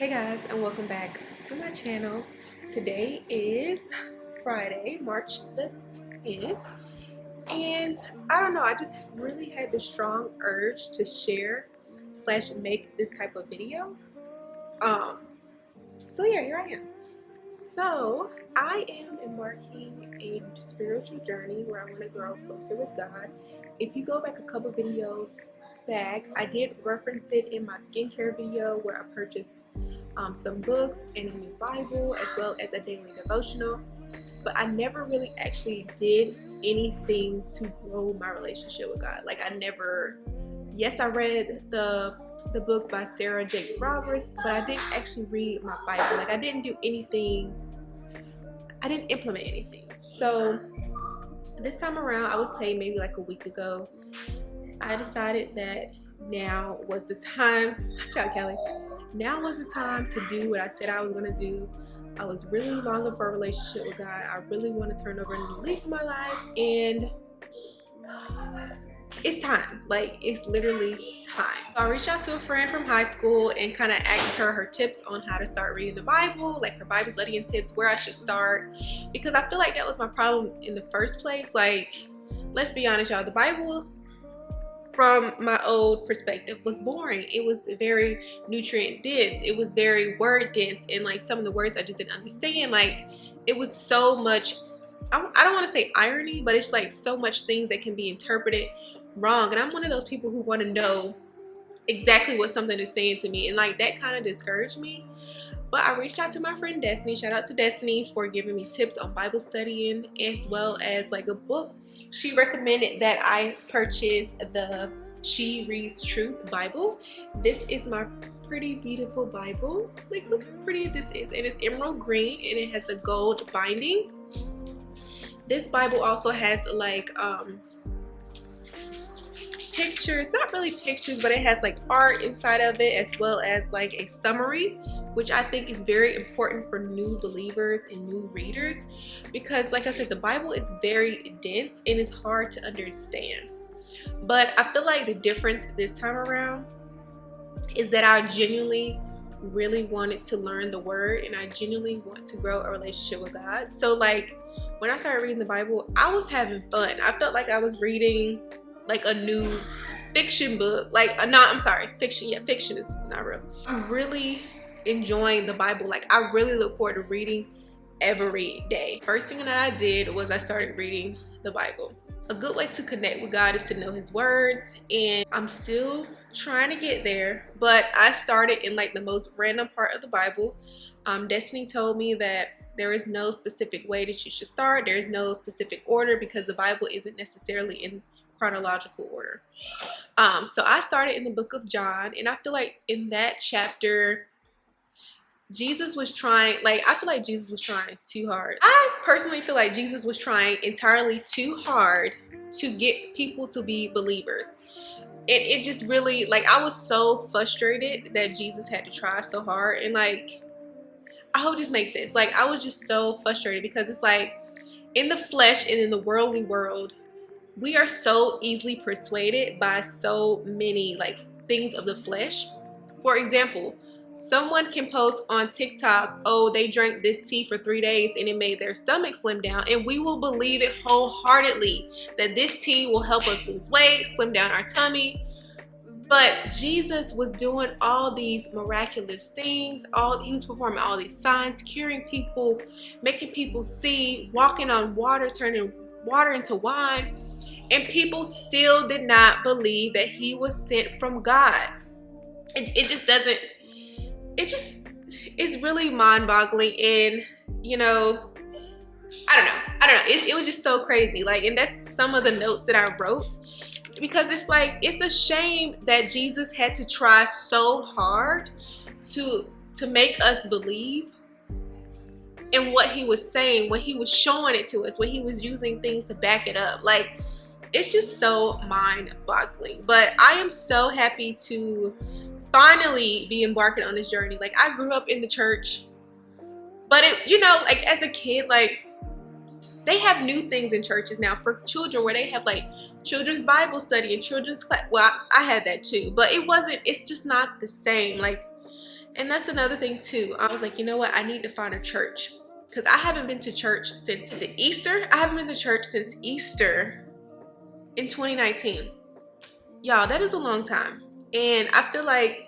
Hey guys, and welcome back to my channel. Today is Friday, March the 10th, and I don't know, I just really had the strong urge to share slash make this type of video. Um, so yeah, here I am. So I am embarking a spiritual journey where I want to grow closer with God. If you go back a couple videos back, I did reference it in my skincare video where I purchased some books and a new Bible as well as a daily devotional, but I never really actually did anything to grow my relationship with God. Like yes, I read the book by Sarah Jakes Roberts, but I didn't actually read my Bible. Like I didn't do anything, I didn't implement anything. So this time around, I would say maybe like a week ago, I decided that now was the time. Watch out, Kelly. Now was the time to do what I said I was going to do. I was really longing for a relationship with God. I really want to turn over a new leaf in my life, and it's time. Like, it's literally time. So I reached out to a friend from high school and kind of asked her tips on how to start reading the Bible, like her Bible study and tips, where I should start, because I feel like that was my problem in the first place. Like, let's be honest, y'all, the Bible from my old perspective was boring. It was very nutrient dense. It was very word dense, and like some of the words I just didn't understand. Like it was so much, I don't want to say irony, but it's like so much things that can be interpreted wrong. And I'm one of those people who want to know exactly what something is saying to me, and like that kind of discouraged me. But I reached out to my friend Destiny. Shout out to Destiny for giving me tips on Bible studying as well as like a book. She recommended that I purchase the She Reads Truth Bible. This is my pretty beautiful Bible. Like look how pretty this is. And it's emerald green and it has a gold binding. This Bible also has like pictures, not really pictures, but it has like art inside of it as well as like a summary, which I think is very important for new believers and new readers, because like I said, the Bible is very dense and it's hard to understand. But I feel like the difference this time around is that I genuinely really wanted to learn the word and I genuinely want to grow a relationship with God. So like when I started reading the Bible, I was having fun. I felt like I was reading like a new fiction book. I'm sorry, fiction. Yeah, fiction is not real. I'm really enjoying the Bible. Like I really look forward to reading every day. First thing that I did was I started reading the Bible. A good way to connect with God is to know his words, and I'm still trying to get there, but I started in like the most random part of the Bible. Destiny told me that there is no specific way that you should start. There is no specific order because the Bible isn't necessarily in chronological order. So I started in the book of John, and I feel like in that chapter Jesus was trying, like I feel like Jesus was trying too hard. I personally feel like Jesus was trying entirely too hard to get people to be believers. And it just really, like I was so frustrated that Jesus had to try so hard. And like, I hope this makes sense. Like I was just so frustrated because it's like in the flesh and in the worldly world, we are so easily persuaded by so many like things of the flesh. For example, someone can post on TikTok, oh, they drank this tea for 3 days and it made their stomach slim down, and we will believe it wholeheartedly that this tea will help us lose weight, slim down our tummy. But Jesus was doing all these miraculous things. He was performing all these signs, curing people, making people see, walking on water, turning water into wine. And people still did not believe that he was sent from God. It just doesn't, it just is really mind-boggling. And you know, I don't know. It was just so crazy. Like, and that's some of the notes that I wrote, because it's like, it's a shame that Jesus had to try so hard to make us believe in what he was saying, when he was showing it to us, when he was using things to back it up. Like, it's just so mind-boggling. But I am so happy to finally be embarking on this journey. Like I grew up in the church, but it, you know, like as a kid, like they have new things in churches now for children where they have like children's Bible study and children's class. Well, I had that too, but it's just not the same. Like And that's another thing too. I was like, you know what? I need to find a church because I haven't been to church since, is it Easter? I haven't been to church since Easter in 2019. Y'all, that is a long time. And I feel like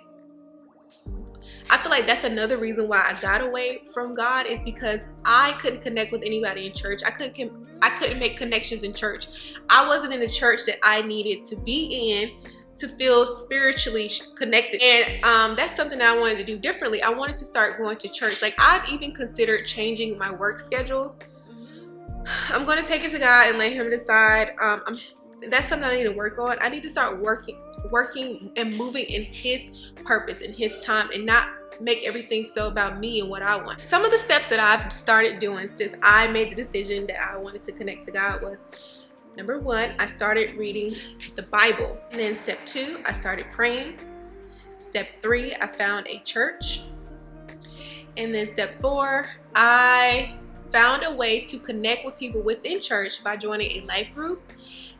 that's another reason why I got away from God, is because I couldn't connect with anybody in church. I couldn't make connections in church. I wasn't in the church that I needed to be in to feel spiritually connected. And that's something that I wanted to do differently. I wanted to start going to church. Like, I've even considered changing my work schedule. I'm going to take it to God and let him decide. That's something I need to work on. I need to start working and moving in his purpose, in his time, and not make everything so about me and what I want. Some of the steps that I've started doing since I made the decision that I wanted to connect to God was, number one, I started reading the Bible. And then step two, I started praying. Step three, I found a church. And then step four, I found a way to connect with people within church by joining a life group.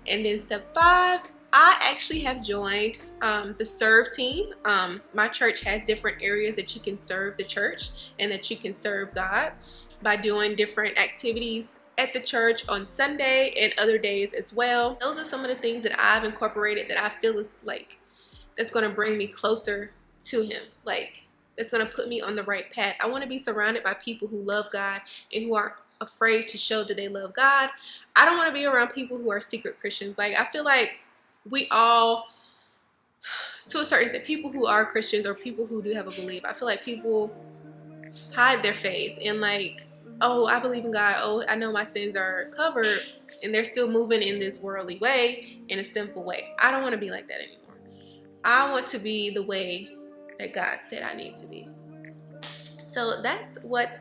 And then step five, I actually have joined the serve team. My church has different areas that you can serve the church and that you can serve God by doing different activities at the church on Sunday and other days as well. Those are some of the things that I've incorporated that I feel is like, that's going to bring me closer to him. Like, it's going to put me on the right path. I want to be surrounded by people who love God and who aren't afraid to show that they love God. I don't want to be around people who are secret Christians. Like, I feel like we all, to a certain extent, people who are Christians or people who do have a belief, I feel like people hide their faith and like, oh, I believe in God, oh, I know my sins are covered, and they're still moving in this worldly way, in a simple way. I don't want to be like that anymore. I want to be the way that God said I need to be. So that's what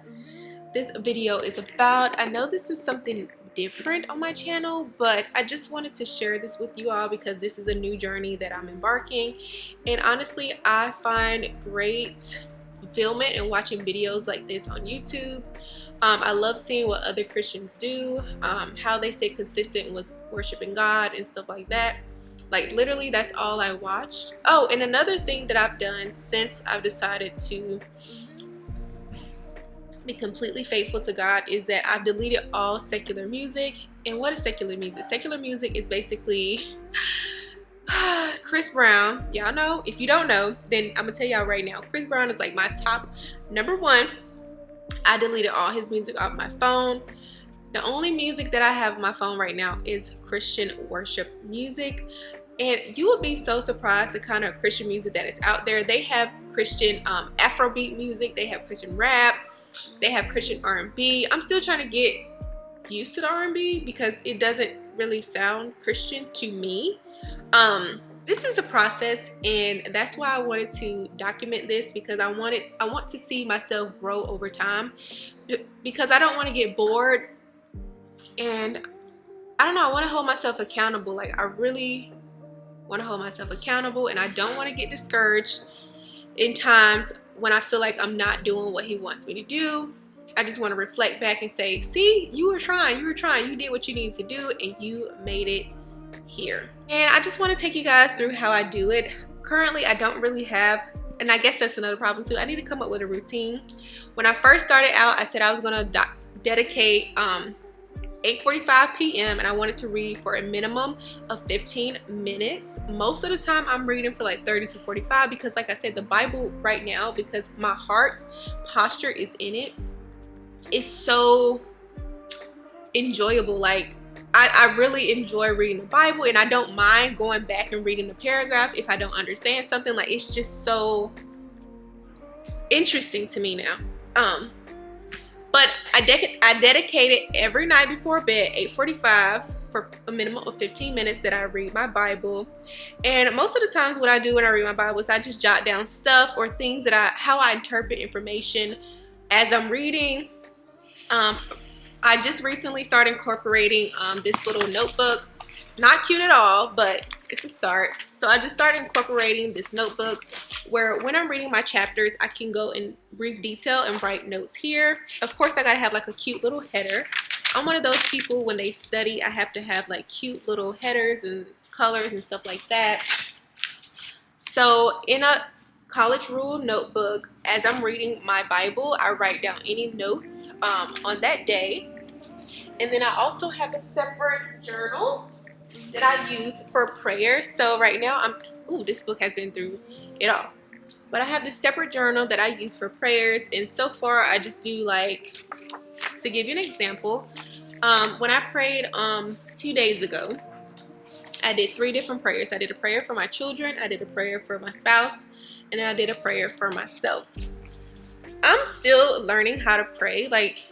this video is about. I know this is something different on my channel, but I just wanted to share this with you all because this is a new journey that I'm embarking. And honestly, I find great fulfillment in watching videos like this on YouTube. I love seeing what other Christians do, how they stay consistent with worshiping God and stuff like that. Like, literally, that's all I watched. Oh, and another thing that I've done since I've decided to be completely faithful to God is that I've deleted all secular music. And what is secular music? Secular music is basically Chris Brown. Y'all know. If you don't know, then I'm gonna tell y'all right now. Chris Brown is like my top number one. I deleted all his music off my phone. The only music that I have on my phone right now is Christian worship music. And you would be so surprised the kind of Christian music that is out there. They have Christian Afrobeat music. They have Christian rap. They have Christian R&B. I'm still trying to get used to the R&B because it doesn't really sound Christian to me. This is a process, and that's why I wanted to document this, because I want to see myself grow over time, because I don't want to get bored, and I don't know, I want to hold myself accountable. Like, I really want to hold myself accountable, and I don't want to get discouraged in times when I feel like I'm not doing what he wants me to do. I just want to reflect back and say, see, you were trying, you did what you needed to do, and you made it here. And I just want to take you guys through how I do it. Currently, I don't really have, and I guess that's another problem too, I need to come up with a routine. When I first started out, I said I was going to dedicate 8:45 p.m. and I wanted to read for a minimum of 15 minutes. Most of the time I'm reading for like 30 to 45 because, like I said, the Bible right now, because my heart posture is in it, is so enjoyable. Like, I really enjoy reading the Bible, and I don't mind going back and reading the paragraph if I don't understand something. Like, it's just so interesting to me now. But I dedicated every night before bed, 8:45, for a minimum of 15 minutes that I read my Bible. And most of the times what I do when I read my Bible is I just jot down stuff or things that how I interpret information as I'm reading. I just recently started incorporating this little notebook. It's not cute at all, but it's a start. So I just started incorporating this notebook where when I'm reading my chapters, I can go in brief detail and write notes here. Of course, I gotta have like a cute little header. I'm one of those people, when they study, I have to have like cute little headers and colors and stuff like that. So in a college rule notebook. As I'm reading my Bible, I write down any notes on that day. And then I also have a separate journal that I use for prayer. So right now this book has been through it all. But I have this separate journal that I use for prayers. And so far I just do, like, to give you an example, when I prayed 2 days ago, I did 3 different prayers. I did a prayer for my children, I did a prayer for my spouse, and then I did a prayer for myself. I'm still learning how to pray. Like,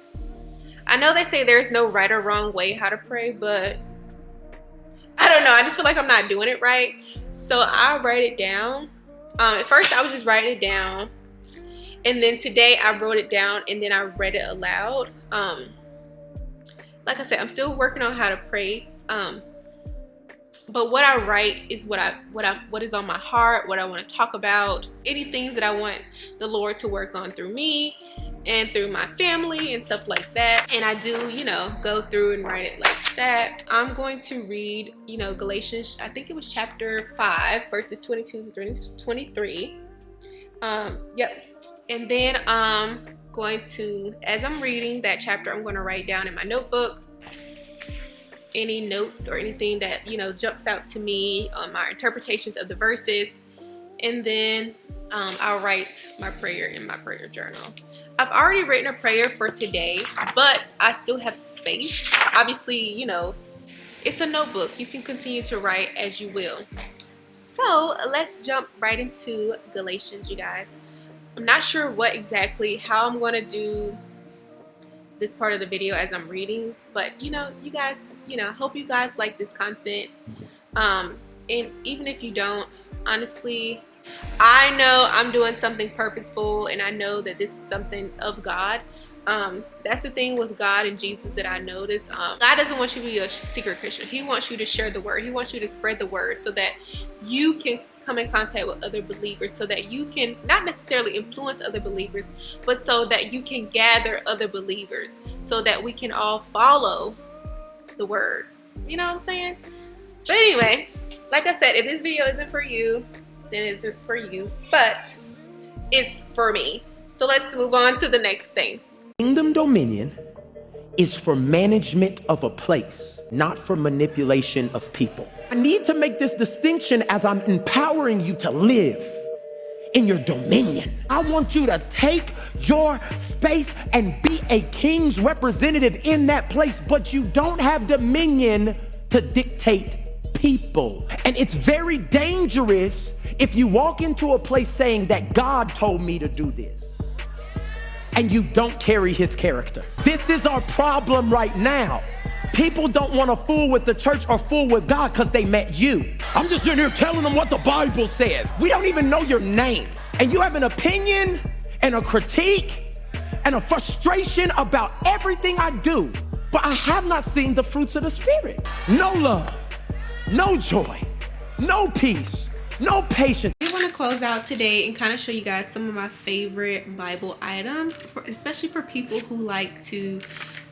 I know they say there's no right or wrong way how to pray, but I don't know. I just feel like I'm not doing it right. So I write it down. At first I was just writing it down. And then today I wrote it down and then I read it aloud. Like I said, I'm still working on how to pray. But what I write is what is on my heart, what I want to talk about, any things that I want the Lord to work on through me and through my family and stuff like that. And I do, go through and write it like that. I'm going to read, Galatians, I think it was chapter 5, verses 22 through 23. Yep. And then I'm going to, as I'm reading that chapter, I'm going to write down in my notebook any notes or anything that jumps out to me on my interpretations of the verses. And then I'll write my prayer in my prayer journal. I've already written a prayer for today, but I still have space. Obviously, it's a notebook. You can continue to write as you will. So let's jump right into Galatians, you guys. I'm not sure how I'm going to do this part of the video as I'm reading, but you guys, hope you guys like this content. And even if you don't, honestly, I know I'm doing something purposeful, and I know that this is something of God. That's the thing with God and Jesus that I notice. God doesn't want you to be a secret Christian. He wants you to share the word. He wants you to spread the word so that you can come in contact with other believers, so that you can not necessarily influence other believers, but so that you can gather other believers, so that we can all follow the word. You know what I'm saying? But anyway, like I said, if this video isn't for you, then it isn't for you, but it's for me. So let's move on to the next thing. Kingdom dominion is for management of a place, not for manipulation of people. I need to make this distinction as I'm empowering you to live in your dominion. I want you to take your space and be a king's representative in that place, but you don't have dominion to dictate people. And it's very dangerous if you walk into a place saying that God told me to do this, and you don't carry his character. This is our problem right now. People don't want to fool with the church or fool with God because they met you. I'm just in here telling them what the Bible says. We don't even know your name. And you have an opinion and a critique and a frustration about everything I do, but I have not seen the fruits of the Spirit. No love, no joy, no peace, no patience. I want to close out today and kind of show you guys some of my favorite Bible items, especially for people who like to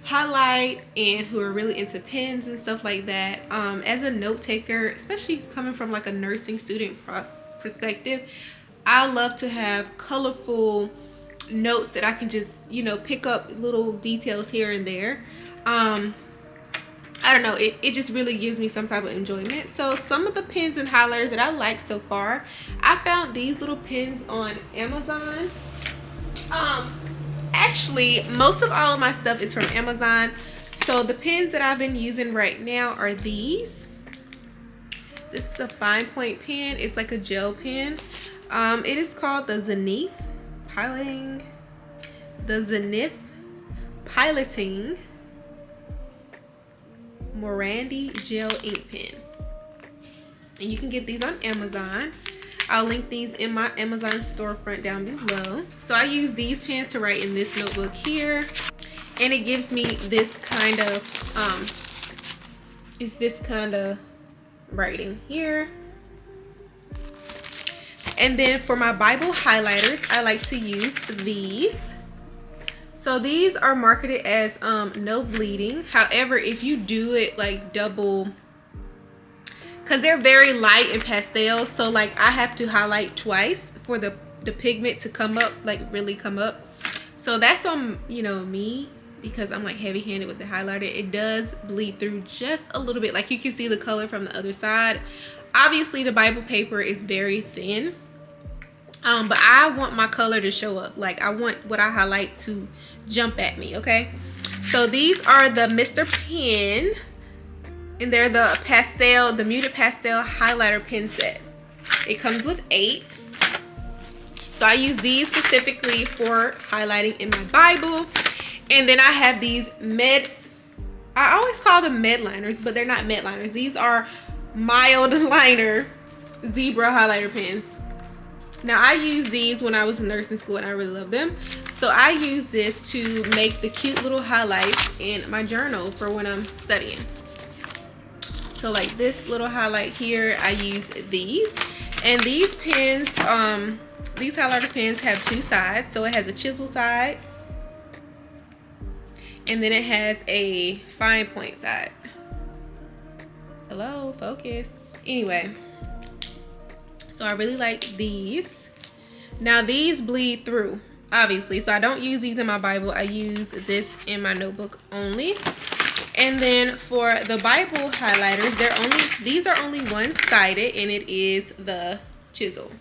highlight and who are really into pens and stuff like that. As a note taker, especially coming from like a nursing student perspective, I love to have colorful notes that I can just pick up little details here and there. I don't know, it just really gives me some type of enjoyment. So some of the pens and highlighters that I like so far, I found these little pens on Amazon. Actually, most of all of my stuff is from Amazon. So the pens that I've been using right now are these. This is a fine point pen. It's like a gel pen. It is called the Zenith Piloting Morandi gel ink pen, and you can get these on Amazon. I'll link these in my Amazon storefront down below. So I use these pens to write in this notebook here, and it gives me this kind of writing here. And then for my Bible highlighters, I like to use these. So these are marketed as no bleeding. However, if you do it like double, because they're very light and pastel, so like I have to highlight twice for the the pigment to come up, like really come up. So that's on, you know, me, because I'm like heavy handed with the highlighter. It does bleed through just a little bit. Like you can see the color from the other side. Obviously the Bible paper is very thin. But I want my color to show up. Like I want what I highlight to jump at me, okay? So these are the Mr. Pen, and they're the pastel, the muted pastel highlighter pen set. It comes with 8. So I use these specifically for highlighting in my Bible. And then I have these I always call them med liners, but they're not med liners. These are mild liner zebra highlighter pens. Now I used these when I was in nursing school and I really love them. So I use this to make the cute little highlights in my journal for when I'm studying. So like this little highlight here, I use these. And these pens, these highlighter pens have 2 sides. So it has a chisel side, and then it has a fine point side. Hello, focus. Anyway, so I really like these. Now these bleed through, obviously, so I don't use these in my Bible. I use this in my notebook only. And then for the Bible highlighters, these are only one-sided, and it is the chisel.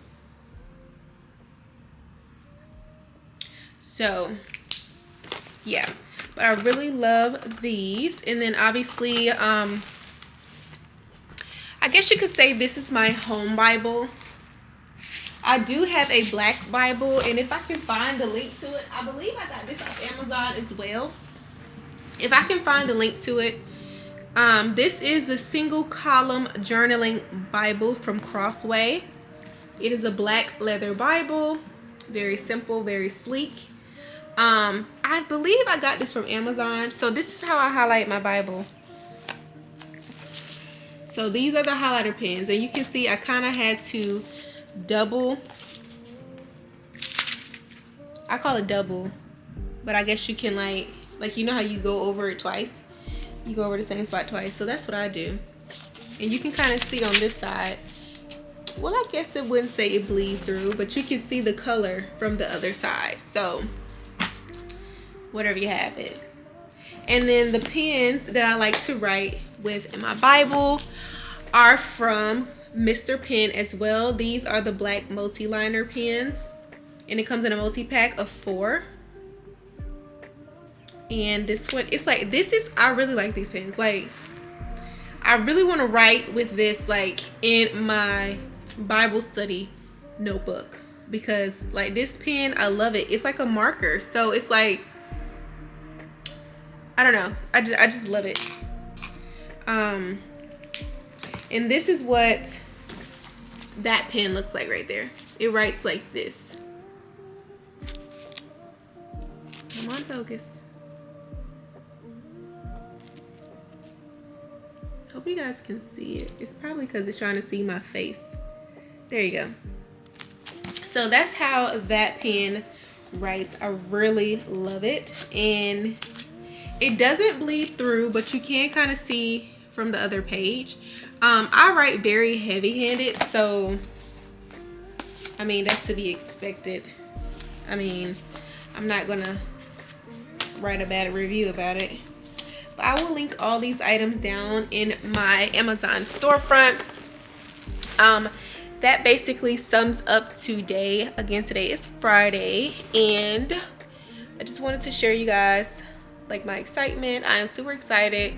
So yeah, but I really love these. And then obviously I guess you could say this is my home Bible. I do have a black Bible, and if I can find the link to it, I believe I got this off Amazon as well. If I can find the link to it, this is the single column journaling Bible from Crossway. It is a black leather Bible, very simple, very sleek. I believe I got this from Amazon. So this is how I highlight my Bible. So these are the highlighter pens, and you can see I kind of had to double. I call it double, but I guess you can like you know how you go over it twice? You go over the same spot twice. So that's what I do. And you can kind of see on this side. Well, I guess it wouldn't say it bleeds through, but you can see the color from the other side. So whatever you have it. And then the pens that I like to write with in my Bible are from Mr. Pen as well. These are the black multi-liner pens, and it comes in a multi-pack of 4. And this one, it's like, I really like these pens. Like, I really want to write with this like in my Bible study notebook, because like this pen, I love it. It's like a marker, so it's like, I don't know, I just love it. And this is what that pen looks like right there. It writes like this. Come on, focus. Hope you guys can see it. It's probably because it's trying to see my face. There you go. So that's how that pen writes. I really love it. And it doesn't bleed through, but you can kind of see from the other page. I write very heavy-handed, so I mean, that's to be expected. I mean, I'm not gonna write a bad review about it. But I will link all these items down in my Amazon storefront. That basically sums up today. Again, today is Friday, and I just wanted to share you guys like my excitement. I am super excited,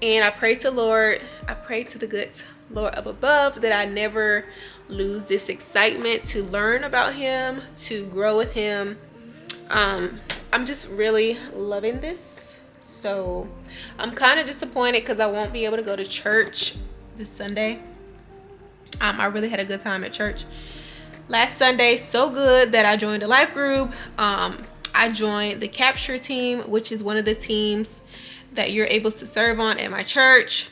and I pray to Lord, I pray to the good Lord up above that I never lose this excitement to learn about him, to grow with him. I'm just really loving this. So I'm kind of disappointed because I won't be able to go to church this Sunday. I really had a good time at church last Sunday, so good that I joined a life group. I joined the capture team, which is one of the teams that you're able to serve on at my church.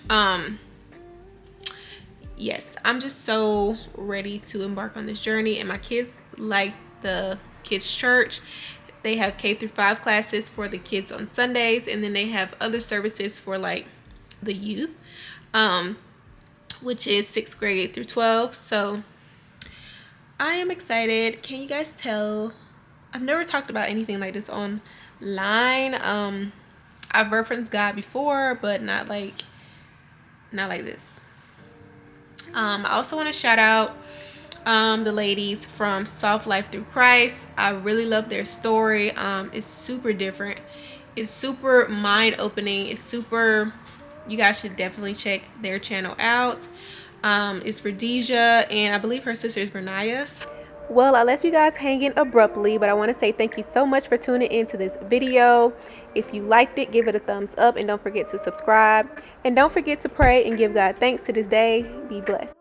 Yes, I'm just so ready to embark on this journey, and my kids like the kids church. They have K-5 classes for the kids on Sundays, and then they have other services for like the youth, which is 6th grade through 12. So I am excited. Can you guys tell? I've never talked about anything like this online. I've referenced God before, but not like this. I also want to shout out the ladies from Soft Life Through Christ. I really love their story. It's super different. It's super mind opening. It's super. You guys should definitely check their channel out. It's for Deja, and I believe her sister is Bernaya. Well, I left you guys hanging abruptly, but I want to say thank you so much for tuning into this video. If you liked it, give it a thumbs up, and don't forget to subscribe. And don't forget to pray and give God thanks to this day. Be blessed.